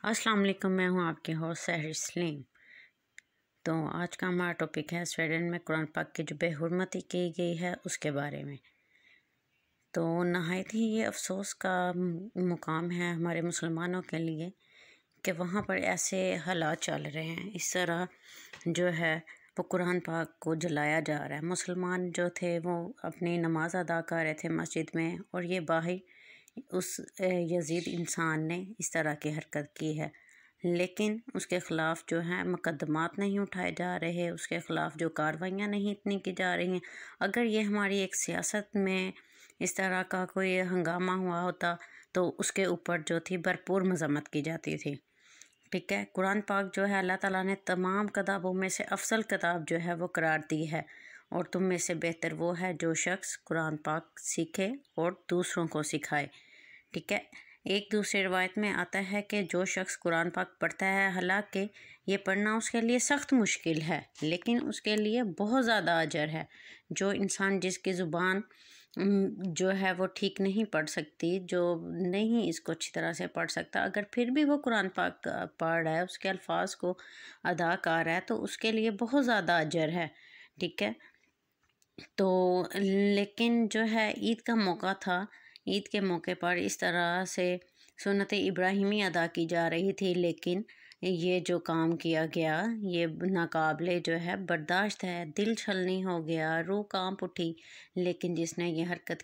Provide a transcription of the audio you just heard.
السلام علیکم، میں ہوں آپ کے ہوسٹ سحر سلیم۔ تو آج کا ہمارا ٹاپک ہے سویڈن میں قرآن پاک کی جو بے حرمتی کی گئی ہے اس کے بارے میں۔ تو نہایت ہی یہ افسوس کا مقام ہے ہمارے مسلمانوں کے لیے کہ وہاں پر ایسے حالات چل رہے ہیں، اس طرح جو ہے وہ قرآن پاک کو جلایا جا رہا ہے۔ مسلمان جو تھے وہ اپنی نماز ادا کر رہے تھے مسجد میں، اور یہ باہر اس یزید انسان نے اس طرح کی حرکت کی ہے، لیکن اس کے خلاف جو ہے مقدمات نہیں اٹھائے جا رہے، اس کے خلاف جو کارروائیاں نہیں اتنی کی جا رہی ہیں۔ اگر یہ ہماری ایک سیاست میں اس طرح کا کوئی ہنگامہ ہوا ہوتا تو اس کے اوپر جو تھی بھرپور مذمت کی جاتی تھی، ٹھیک ہے۔ قرآن پاک جو ہے اللہ تعالیٰ نے تمام کتابوں میں سے افضل کتاب جو ہے وہ قرار دی ہے، اور تم میں سے بہتر وہ ہے جو شخص قرآن پاک سیکھے اور دوسروں کو سکھائے، ٹھیک ہے۔ ایک دوسری روایت میں آتا ہے کہ جو شخص قرآن پاک پڑھتا ہے، حالانکہ یہ پڑھنا اس کے لیے سخت مشکل ہے لیکن اس کے لیے بہت زیادہ اجر ہے۔ جو انسان جس کی زبان جو ہے وہ ٹھیک نہیں پڑھ سکتی، جو نہیں اس کو اچھی طرح سے پڑھ سکتا، اگر پھر بھی وہ قرآن پاک پڑھ رہا ہے، اس کے الفاظ کو ادا کر رہا ہے، تو اس کے لیے بہت زیادہ اجر ہے، ٹھیک ہے۔ تو لیکن جو ہے عید کا موقع تھا، عید کے موقع پر اس طرح سے سنت ابراہیمی ادا کی جا رہی تھی، لیکن یہ جو کام کیا گیا یہ ناقابل جو ہے برداشت ہے، دل چھلنی ہو گیا، روح کانپ اٹھی۔ لیکن جس نے یہ حرکت